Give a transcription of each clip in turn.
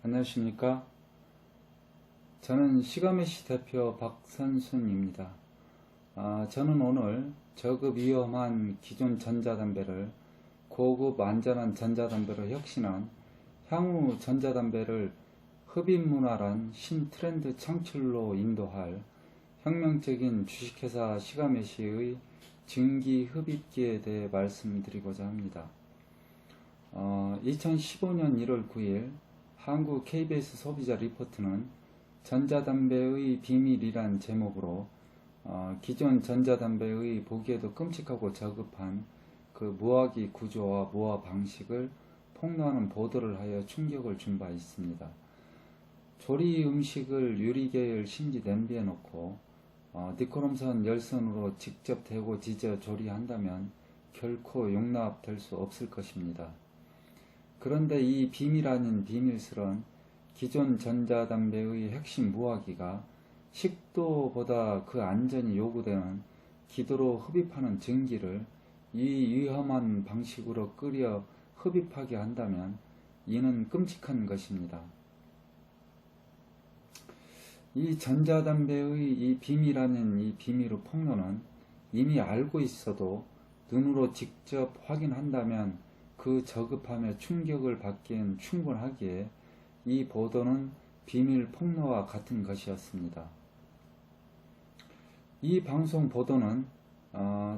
안녕하십니까? 저는 시가메시 대표 박선순입니다. 저는 오늘 저급 위험한 기존 전자담배를 고급 안전한 전자담배로 혁신한 향후 전자담배를 흡입문화란 신트렌드 창출로 인도할 혁명적인 주식회사 시가메시의 증기 흡입기에 대해 말씀드리고자 합니다. 2015년 1월 9일 한국 KBS 소비자 리포트는 전자담배의 비밀이란 제목으로 기존 전자담배의 보기에도 끔찍하고 저급한 그 무화기 구조와 무화 방식을 폭로하는 보도를 하여 충격을 준 바 있습니다. 조리 음식을 유리계열 심지 냄비에 넣고 니크롬선 열선으로 직접 대고 지져 조리한다면 결코 용납될 수 없을 것입니다. 그런데 이 비밀 아닌 비밀스런 기존 전자담배의 핵심 무화기가 식도보다 그 안전이 요구되는 기도로 흡입하는 증기를 이 위험한 방식으로 끓여 흡입하게 한다면 이는 끔찍한 것입니다. 이 전자담배의 이 비밀 아닌 이 비밀의 폭로는 이미 알고 있어도 눈으로 직접 확인한다면 그 저급함에 충격을 받기엔 충분하기에 이 보도는 비밀 폭로와 같은 것이었습니다. 이 방송 보도는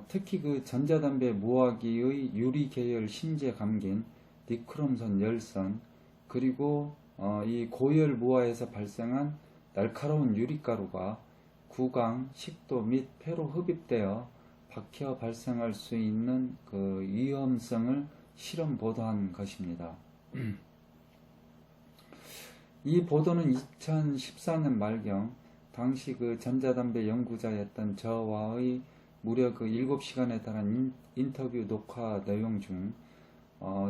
특히 그 전자담배 무화기의 유리 계열 심지에 감긴 니크롬선 열선 그리고 이 고열 무화에서 발생한 날카로운 유리가루가 구강, 식도 및 폐로 흡입되어 박혀 발생할 수 있는 그 위험성을 실험 보도한 것입니다. 이 보도는 2014년 말경 당시 그 전자담배 연구자였던 저와의 무려 그 7시간에 달한 인터뷰 녹화 내용 중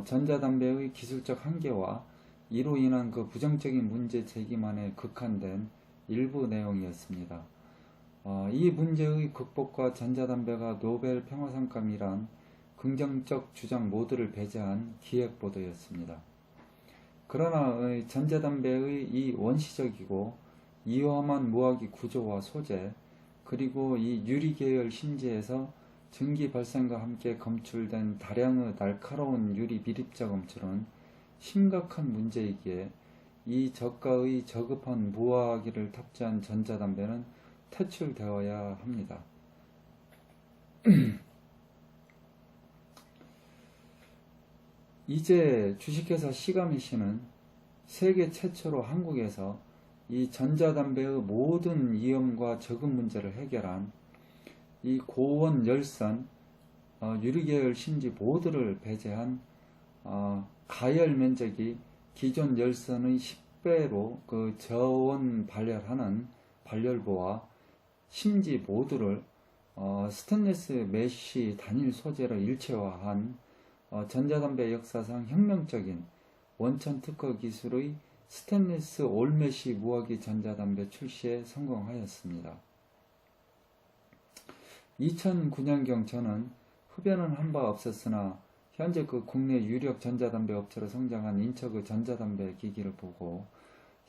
전자담배의 기술적 한계와 이로 인한 그 부정적인 문제 제기만에 극한된 일부 내용이었습니다. 이 문제의 극복과 전자담배가 노벨 평화상감이란 긍정적 주장 모두를 배제한 기획보도였습니다. 그러나 전자담배의 이 원시적이고 위험한 무화기 구조와 소재 그리고 이 유리계열 심지에서 증기 발생과 함께 검출된 다량의 날카로운 유리 미립자 검출은 심각한 문제이기에 이 저가의 저급한 무화기를 탑재한 전자담배는 퇴출되어야 합니다. 이제 주식회사 시가미시는 세계 최초로 한국에서 이 전자담배의 모든 위험과 저급 문제를 해결한 이 고원 열선, 유리계열 심지 모두를 배제한 가열 면적이 기존 열선의 10배로 그 저온 발열하는 발열부와 심지 모두를 스테인리스 메쉬 단일 소재로 일체화한 전자담배 역사상 혁명적인 원천 특허 기술의 스테인리스 올메쉬 무화기 전자담배 출시에 성공하였습니다. 2009년경 저는 흡연은 한 바 없었으나 현재 그 국내 유력 전자담배 업체로 성장한 인처그 전자담배 기기를 보고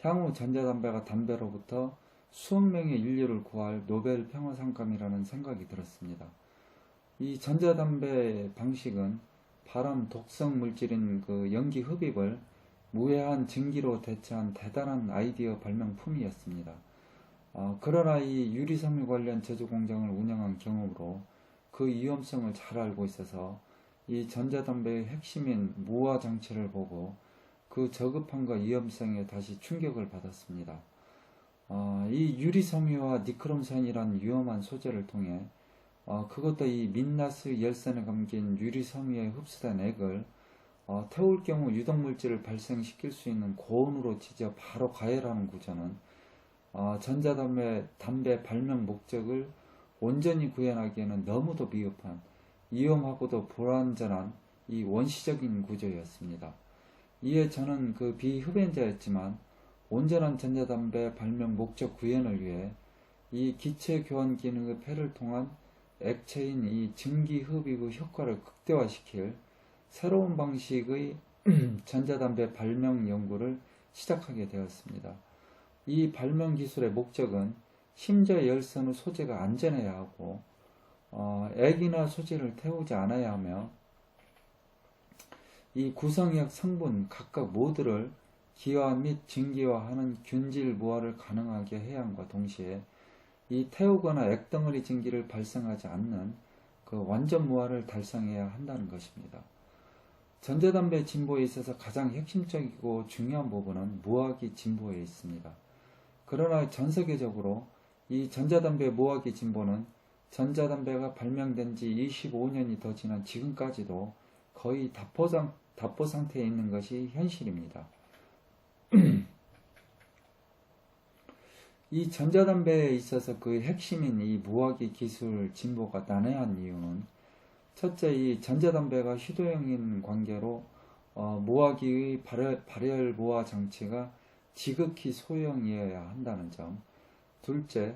향후 전자담배가 담배로부터 수억 명의 인류를 구할 노벨 평화상감이라는 생각이 들었습니다. 이 전자담배 방식은 발암 독성 물질인 그 연기 흡입을 무해한 증기로 대체한 대단한 아이디어 발명품이었습니다. 그러나 이 유리섬유 관련 제조 공장을 운영한 경험으로 그 위험성을 잘 알고 있어서 이 전자담배의 핵심인 무화 장치를 보고 그 저급함과 위험성에 다시 충격을 받았습니다. 이 유리섬유와 니크롬선이란 위험한 소재를 통해 그것도 이 민나스 열선에 감긴 유리섬유에 흡수된 액을 태울 경우 유독물질을 발생시킬 수 있는 고온으로 지져 바로 가열하는 구조는 전자담배 발명 목적을 온전히 구현하기에는 너무도 미흡한 위험하고도 불완전한 이 원시적인 구조였습니다. 이에 저는 그 비흡연자였지만 온전한 전자담배 발명 목적 구현을 위해 이 기체 교환 기능의 폐를 통한 액체인 이 증기 흡입의 효과를 극대화시킬 새로운 방식의 전자담배 발명 연구를 시작하게 되었습니다. 이 발명 기술의 목적은 심지어 열선의 소재가 안전해야 하고 액이나 소재를 태우지 않아야 하며 이 구성역 성분 각각 모두를 기화 및 증기화하는 균질 무화를 가능하게 해야 함과 동시에 이 태우거나 액덩어리 증기를 발생하지 않는 그 완전 무화를 달성해야 한다는 것입니다. 전자담배 진보에 있어서 가장 핵심적이고 중요한 부분은 무화기 진보에 있습니다. 그러나 전 세계적으로 이 전자담배 무화기 진보는 전자담배가 발명된 지 25년이 더 지난 지금까지도 거의 답보 상태에 있는 것이 현실입니다. 이 전자담배에 있어서 그 핵심인 이 무화기 기술 진보가 난해한 이유는 첫째, 이 전자담배가 휴대용인 관계로 무화기의 발열 무화 장치가 지극히 소형이어야 한다는 점. 둘째,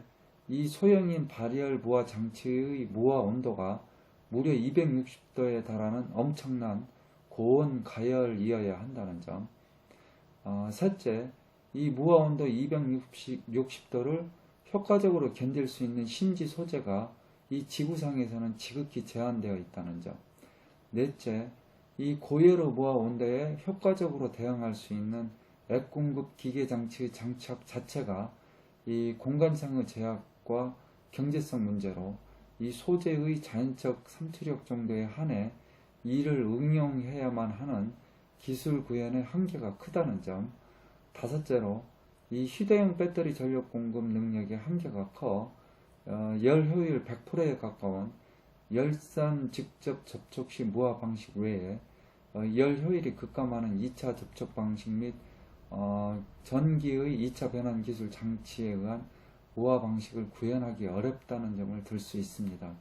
이 소형인 발열 무화 장치의 무화 온도가 무려 260도에 달하는 엄청난 고온 가열이어야 한다는 점. 셋째, 이 무화 온도 260도를 효과적으로 견딜 수 있는 심지 소재가 이 지구상에서는 지극히 제한되어 있다는 점. 넷째, 이 고열의 무화 온도에 효과적으로 대응할 수 있는 액 공급 기계 장치의 장착 자체가 이 공간상의 제약과 경제성 문제로 이 소재의 자연적 삼투력 정도에 한해 이를 응용해야만 하는 기술 구현의 한계가 크다는 점. 다섯째로 이 휴대용 배터리 전력 공급 능력의 한계가 커 열 효율 100%에 가까운 열선 직접 접촉 시 무화 방식 외에 열 효율이 급감하는 2차 접촉 방식 및 전기의 2차 변환 기술 장치에 의한 무화 방식을 구현하기 어렵다는 점을 들 수 있습니다.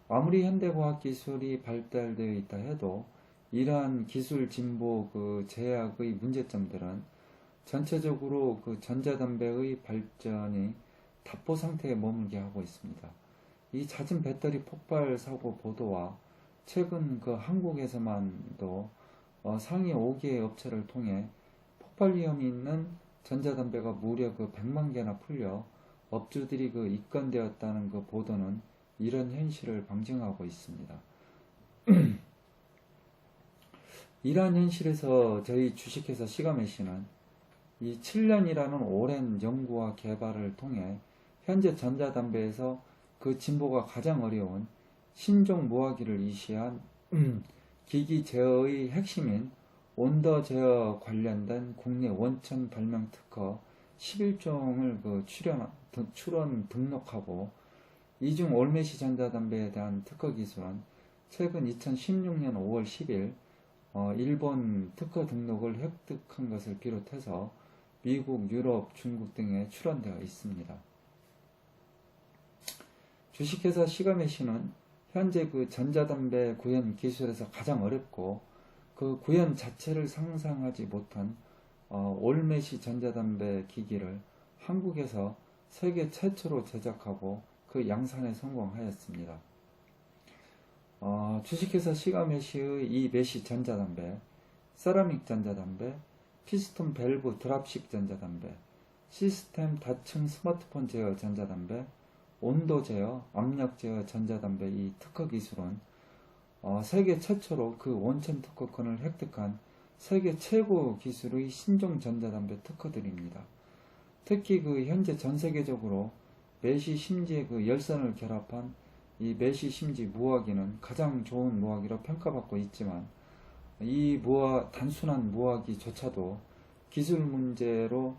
아무리 현대과학 기술이 발달되어 있다 해도 이러한 기술 진보 제약의 문제점들은 전체적으로 전자담배의 발전이 답보 상태에 머물게 하고 있습니다. 이 잦은 배터리 폭발 사고 보도와 최근 한국에서만도 상위 5개의 업체를 통해 폭발 위험이 있는 전자담배가 무려 100만 개나 풀려 업주들이 입건되었다는 보도는 이런 현실을 방증하고 있습니다. 이러한 현실에서 저희 주식회사 시가메시는 이 7년이라는 오랜 연구와 개발을 통해 현재 전자담배에서 그 진보가 가장 어려운 신종 무화기를 이시한 기기 제어의 핵심인 온도 제어 관련된 국내 원천 발명 특허 11종을 출원 등록하고 이중 올메시 전자담배에 대한 특허 기술은 최근 2016년 5월 10일 일본 특허 등록을 획득한 것을 비롯해서 미국, 유럽, 중국 등에 출원되어 있습니다. 주식회사 시가메시는 현재 전자담배 구현 기술에서 가장 어렵고 그 구현 자체를 상상하지 못한 올메시 전자담배 기기를 한국에서 세계 최초로 제작하고 그 양산에 성공하였습니다. 주식회사 시가메시의 이 메시 전자담배, 세라믹 전자담배, 피스톤 밸브 드랍식 전자담배, 시스템 다층 스마트폰 제어 전자담배, 온도 제어, 압력 제어 전자담배 이 특허 기술은 세계 최초로 그 원천 특허권을 획득한 세계 최고 기술의 신종 전자담배 특허들입니다. 특히 현재 전 세계적으로 메시 심지의 열선을 결합한 이 메시 심지 무화기는 가장 좋은 무화기로 평가받고 있지만 이 단순한 무화기조차도 기술 문제로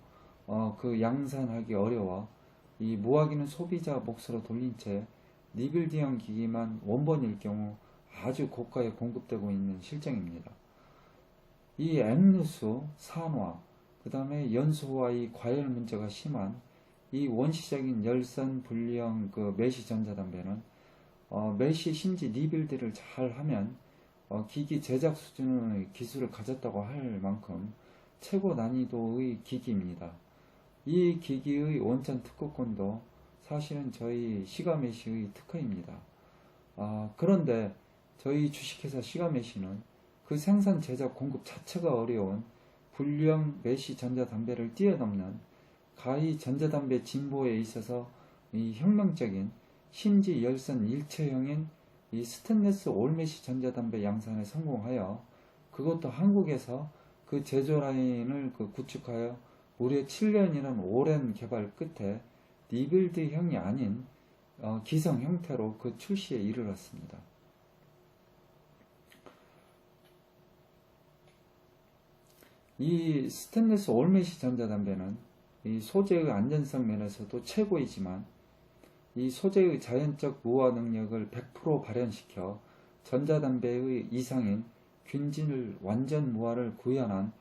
양산하기 어려워 이 무화기는 소비자 몫으로 돌린 채 리빌드형 기기만 원본일 경우 아주 고가에 공급되고 있는 실정입니다. 이 액누수, 산화, 그 다음에 연소와의 과열 문제가 심한 이 원시적인 열선 분리형 메시 전자담배는 메시 심지 리빌드를 잘 하면 기기 제작 수준의 기술을 가졌다고 할 만큼 최고 난이도의 기기입니다. 이 기기의 원천 특허권도 사실은 저희 시가메시의 특허입니다. 그런데 저희 주식회사 시가메시는 그 생산 제작 공급 자체가 어려운 불량 메시 전자담배를 뛰어넘는 가히 전자담배 진보에 있어서 이 혁명적인 심지 열선 일체형인 이 스테인리스 올메시 전자담배 양산에 성공하여 그것도 한국에서 그 제조 라인을 구축하여 무려 7년이라는 오랜 개발 끝에 리빌드형이 아닌 기성 형태로 그 출시에 이르렀습니다. 이 스테인리스 올메시 전자담배는 이 소재의 안전성 면에서도 최고이지만 이 소재의 자연적 무화 능력을 100% 발현시켜 전자담배의 이상인 균질 완전 무화를 구현한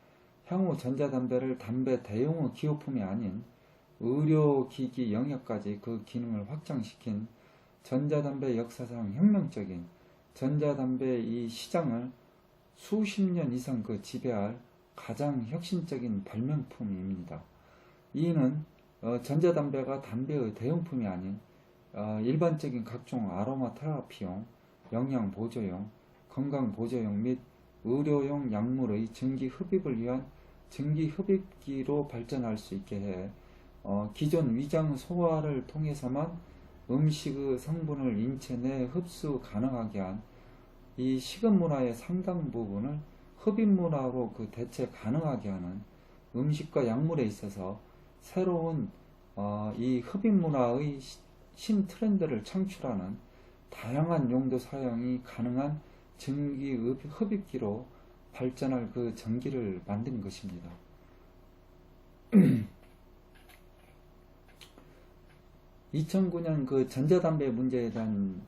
향후 전자담배를 담배 대용의 기호품이 아닌 의료기기 영역까지 그 기능을 확장시킨 전자담배 역사상 혁명적인 전자담배 이 시장을 수십 년 이상 지배할 가장 혁신적인 발명품입니다. 이는 전자담배가 담배의 대용품이 아닌 일반적인 각종 아로마 테라피용, 영양 보조용, 건강 보조용 및 의료용 약물의 증기 흡입을 위한 증기 흡입기로 발전할 수 있게 해 기존 위장 소화를 통해서만 음식의 성분을 인체 내에 흡수 가능하게 한 이 식음문화의 상당 부분을 흡입문화로 대체 가능하게 하는 음식과 약물에 있어서 새로운 이 흡입문화의 신트렌드를 창출하는 다양한 용도 사용이 가능한 증기 흡입기로 발전할 그 전기를 만든 것입니다. 2009년 그 전자담배 문제에 대한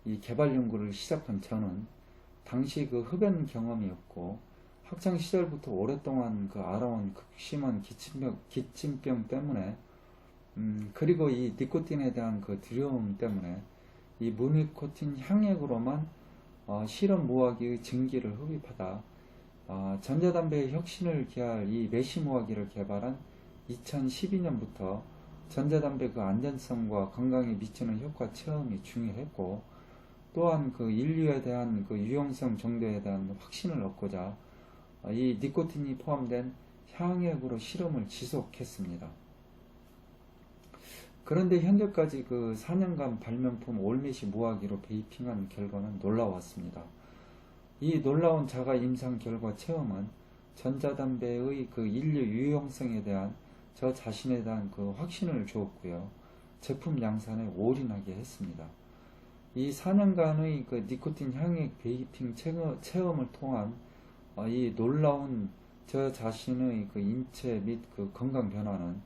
이 개발 연구를 시작한 저는 당시 그 흡연 경험이 없고 학창 시절부터 오랫동안 알아온 극심한 기침병 때문에 그리고 이 니코틴에 대한 두려움 때문에 이 무니코틴 향액으로만 실험 무화기의 증기를 흡입하다 전자담배의 혁신을 기할 이 메시 무화기를 개발한 2012년부터 전자담배 안전성과 건강에 미치는 효과 체험이 중요했고 또한 인류에 대한 유용성 정도에 대한 확신을 얻고자 이 니코틴이 포함된 향액으로 실험을 지속했습니다. 그런데 현재까지 4년간 발명품 올메시 무화기로 베이핑한 결과는 놀라웠습니다. 이 놀라운 자가 임상 결과 체험은 전자담배의 인류 유용성에 대한 저 자신에 대한 확신을 주었고요. 제품 양산에 올인하게 했습니다. 이 4년간의 니코틴 향액 베이핑 체험을 통한 이 놀라운 저 자신의 인체 및 건강 변화는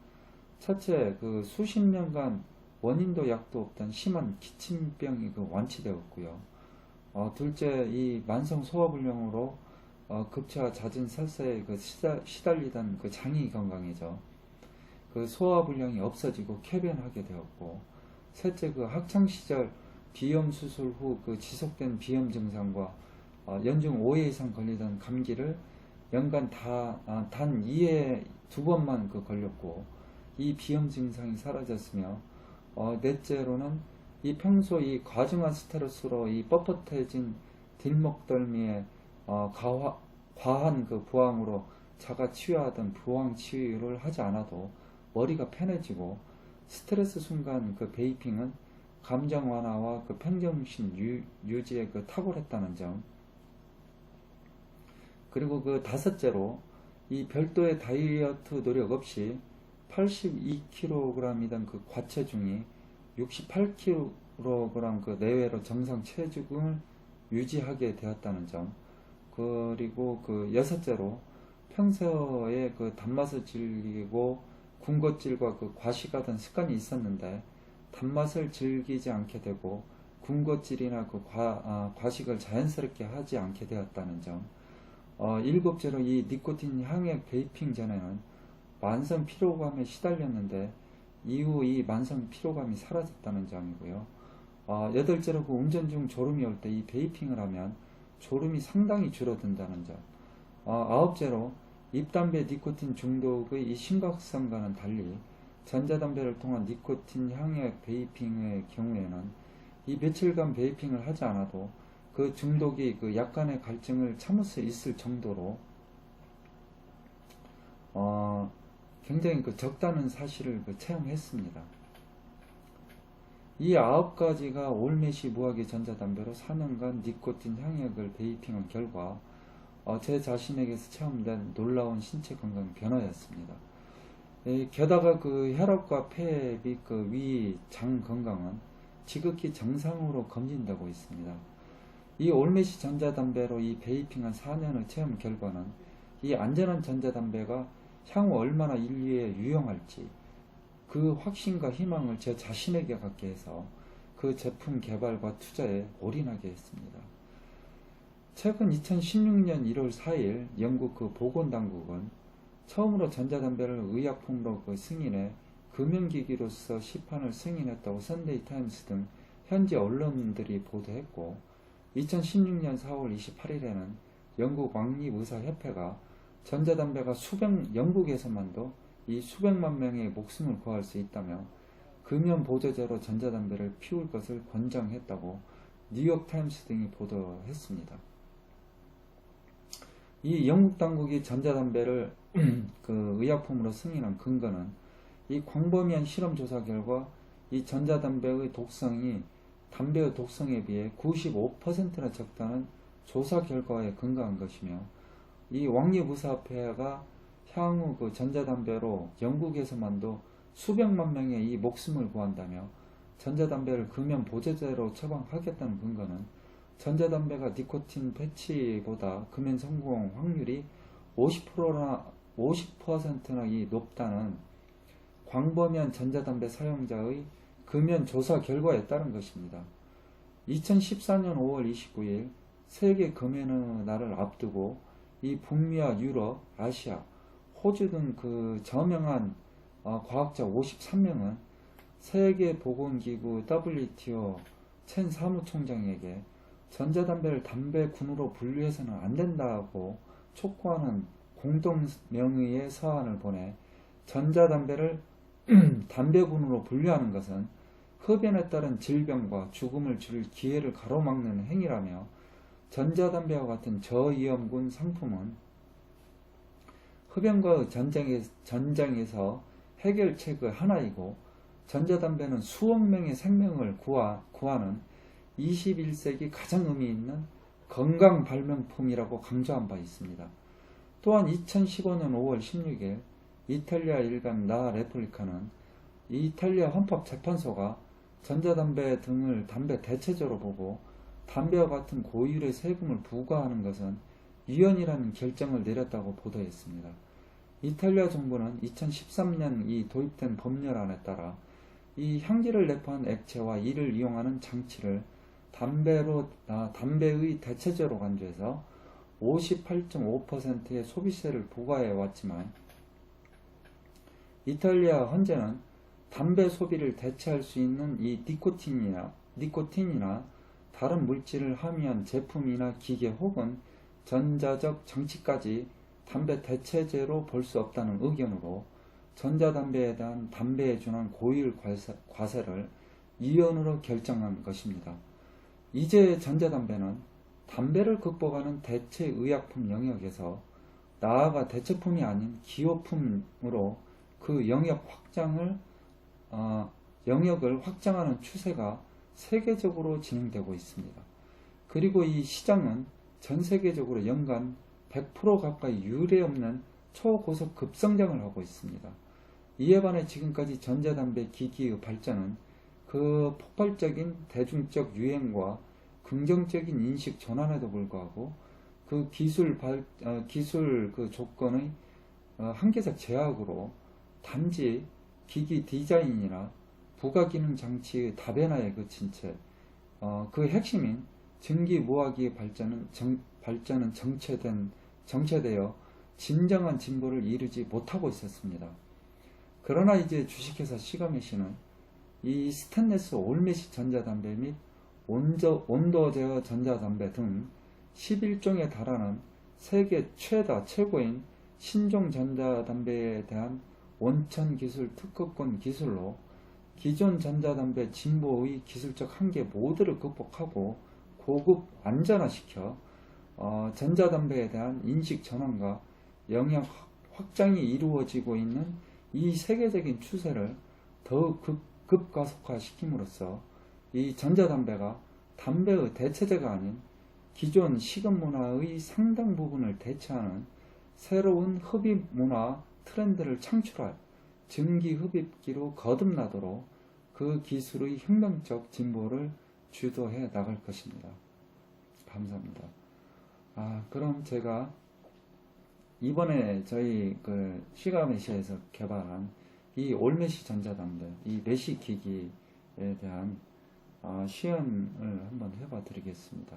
첫째, 수십 년간 원인도 약도 없던 심한 기침병이 완치되었고요. 둘째, 이 만성 소화불량으로 급체와 잦은 설사에 시달리던 장이 건강해져 소화불량이 없어지고 쾌변하게 되었고, 셋째, 학창시절 비염 수술 후 지속된 비염 증상과 연중 5회 이상 걸리던 감기를 연간 단 2회 2번만 걸렸고 이 비염 증상이 사라졌으며 넷째로는 이 평소 이 과중한 스트레스로 이 뻣뻣해진 뒷목덜미에 과한 부항으로 자가 치유하던 부항 치유를 하지 않아도 머리가 편해지고 스트레스 순간 베이핑은 감정 완화와 평정심 유지에 탁월했다는 점. 그리고 다섯째로 이 별도의 다이어트 노력 없이 82kg이던 과체중이 68kg 내외로 정상 체중을 유지하게 되었다는 점. 그리고 여섯째로 평소에 단맛을 즐기고 군것질과 과식하던 습관이 있었는데 단맛을 즐기지 않게 되고 군것질이나 과식을 자연스럽게 하지 않게 되었다는 점. 일곱째로 이 니코틴 향액 베이핑 전에는 만성 피로감에 시달렸는데 이후 이 만성 피로감이 사라졌다는 점이고요. 여덟째로 운전 중 졸음이 올 때 이 베이핑을 하면 졸음이 상당히 줄어든다는 점. 아홉째로 입담배 니코틴 중독의 이 심각성과는 달리 전자담배를 통한 니코틴 향액 베이핑의 경우에는 이 며칠간 베이핑을 하지 않아도 중독이 약간의 갈증을 참을 수 있을 정도로 굉장히 적다는 사실을 체험했습니다. 이 9가지가 올메시 무화기 전자담배로 4년간 니코틴 향약을 베이핑한 결과 제 자신에게서 체험된 놀라운 신체 건강 변화였습니다. 게다가 혈압과 폐 및 위, 장 건강은 지극히 정상으로 검진되고 있습니다. 이 올메시 전자담배로 이 베이핑한 4년의 체험 결과는 이 안전한 전자담배가 향후 얼마나 인류에 유용할지 그 확신과 희망을 제 자신에게 갖게 해서 그 제품 개발과 투자에 올인하게 했습니다. 최근 2016년 1월 4일 영국 보건당국은 처음으로 전자담배를 의약품으로 승인해 금연기기로서 시판을 승인했다고 선데이 타임스 등 현지 언론들이 보도했고, 2016년 4월 28일에는 영국 왕립의사협회가 전자담배가 영국에서만도 이 수백만 명의 목숨을 구할 수 있다며 금연 보조제로 전자담배를 피울 것을 권장했다고 뉴욕타임스 등이 보도했습니다. 이 영국 당국이 전자담배를 의약품으로 승인한 근거는 이 광범위한 실험 조사 결과 이 전자담배의 독성이 담배의 독성에 비해 95%나 적다는 조사 결과에 근거한 것이며, 이 왕립의사협회가 향후 전자담배로 영국에서만도 수백만 명의 이 목숨을 구한다며 전자담배를 금연 보조제로 처방하겠다는 근거는 전자담배가 니코틴 패치보다 금연 성공 확률이 50%나 높다는 광범위한 전자담배 사용자의 금연 조사 결과에 따른 것입니다. 2014년 5월 29일 세계 금연의 날을 앞두고 이 북미와 유럽, 아시아, 호주 등 저명한 과학자 53명은 세계보건기구 WTO 첸 사무총장에게 전자담배를 담배군으로 분류해서는 안 된다고 촉구하는 공동명의의 서한을 보내 전자담배를 담배군으로 분류하는 것은 흡연에 따른 질병과 죽음을 줄 기회를 가로막는 행위라며, 전자담배와 같은 저위험군 상품은 흡연과의 전쟁에서 해결책의 하나이고, 전자담배는 수억 명의 생명을 구하는 21세기 가장 의미 있는 건강 발명품이라고 강조한 바 있습니다. 또한 2015년 5월 16일 이탈리아 일간 라 레플리카는 이탈리아 헌법재판소가 전자담배 등을 담배 대체제로 보고 담배와 같은 고율의 세금을 부과하는 것은 위헌이라는 결정을 내렸다고 보도했습니다. 이탈리아 정부는 2013년 이 도입된 법률안에 따라 이 향기를 내포한 액체와 이를 이용하는 장치를 담배의 대체제로 간주해서 58.5%의 소비세를 부과해 왔지만, 이탈리아 헌재는 담배 소비를 대체할 수 있는 이 니코틴이나 다른 물질을 함유한 제품이나 기계 혹은 전자적 장치까지 담배 대체제로 볼 수 없다는 의견으로 전자담배에 대한 담배에 준한 고율 과세를 위헌으로 결정한 것입니다. 이제 전자담배는 담배를 극복하는 대체의약품 영역에서 나아가 대체품이 아닌 기호품으로 그 영역을 확장하는 추세가 세계적으로 진행되고 있습니다. 그리고 이 시장은 전 세계적으로 연간 100% 가까이 유례없는 초고속 급성장을 하고 있습니다. 이에 반해 지금까지 전자담배 기기의 발전은 그 폭발적인 대중적 유행과 긍정적인 인식 전환에도 불구하고 그 기술 조건의 한계적 제약으로 단지 기기 디자인이나 부가기능 장치의 다변화에 그친 채 그 핵심인 증기무화기의 발전은 정체되어 진정한 진보를 이루지 못하고 있었습니다. 그러나 이제 주식회사 시가메시는 이 스테인리스 올메시 전자담배 및 온도 제어 전자담배 등 11종에 달하는 세계 최고인 신종 전자담배에 대한 원천 기술 특허권 기술로 기존 전자담배 진보의 기술적 한계 모두를 극복하고 고급 안전화시켜 전자담배에 대한 인식 전환과 영역 확장이 이루어지고 있는 이 세계적인 추세를 더욱 급가속화시킴으로써 이 전자담배가 담배의 대체제가 아닌 기존 식은문화의 상당 부분을 대체하는 새로운 흡입 문화 트렌드를 창출할 증기 흡입기로 거듭나도록 그 기술의 혁명적 진보를 주도해 나갈 것입니다. 감사합니다. 그럼 제가 이번에 저희 그 시가메시에서 개발한 이 올메시 전자담배, 이 메시 기기에 대한 시연을 한번 해봐 드리겠습니다.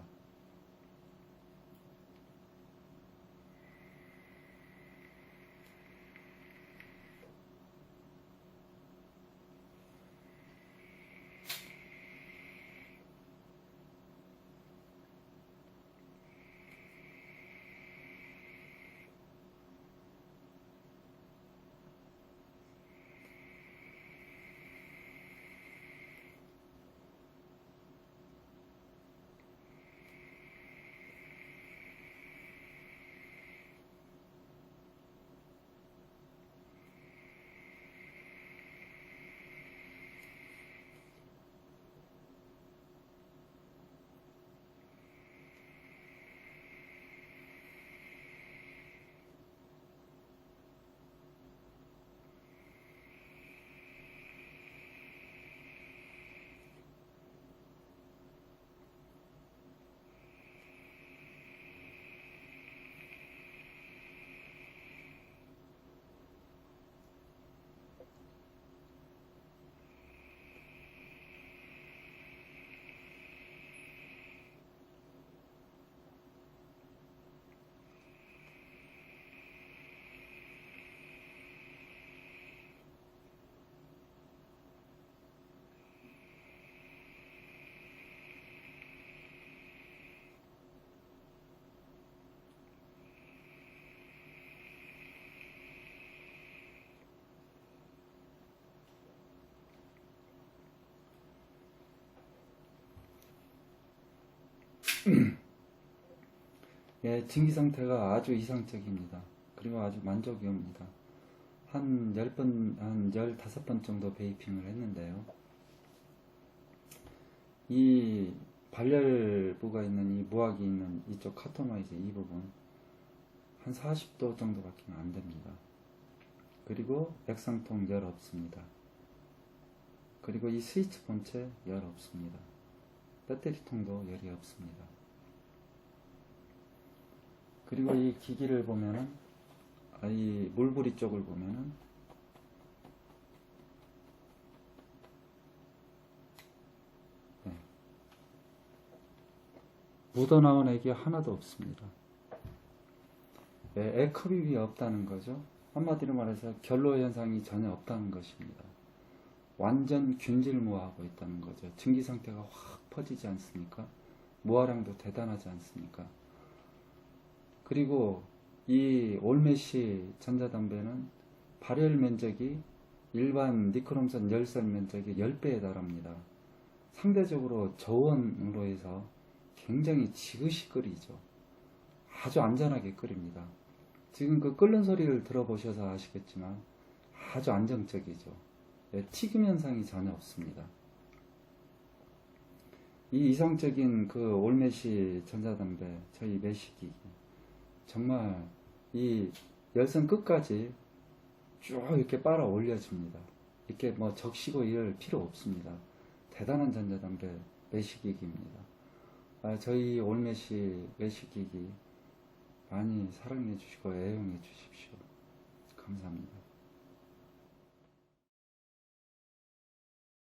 예, 증기 상태가 아주 이상적입니다. 그리고 아주 만족이 옵니다. 한 10번, 한 15번 정도 베이핑을 했는데요. 이 발열부가 있는 이 무학이 있는 이쪽 카토마이즈 이 부분 한 40도 정도밖에 안 됩니다. 그리고 액상통 열 없습니다. 그리고 이 스위치 본체 열 없습니다. 배터리통도 열이 없습니다. 그리고 이 기기를 보면은 이 물부리 쪽을 보면은 묻어나온 액이 하나도 없습니다. 액 흡입이 없다는 거죠. 한마디로 말해서 결로 현상이 전혀 없다는 것입니다. 완전 균질무화하고 있다는 거죠. 증기 상태가 확 퍼지지 않습니까? 무화량도 대단하지 않습니까? 그리고 이 올메시 전자담배는 발열 면적이 일반 니크롬선 열선 면적의 10배에 달합니다. 상대적으로 저온으로 해서 굉장히 지그시 끓이죠. 아주 안전하게 끓입니다. 지금 그 끓는 소리를 들어보셔서 아시겠지만 아주 안정적이죠. 튀김 현상이 전혀 없습니다. 이 이상적인 그 올메시 전자담배, 저희 메시기기 정말 이 열선 끝까지 쭉 이렇게 빨아 올려줍니다. 이렇게 뭐 적시고 이럴 필요 없습니다. 대단한 전자담배 메시기기입니다. 저희 올메시 메시기기 많이 사랑해 주시고 애용해 주십시오.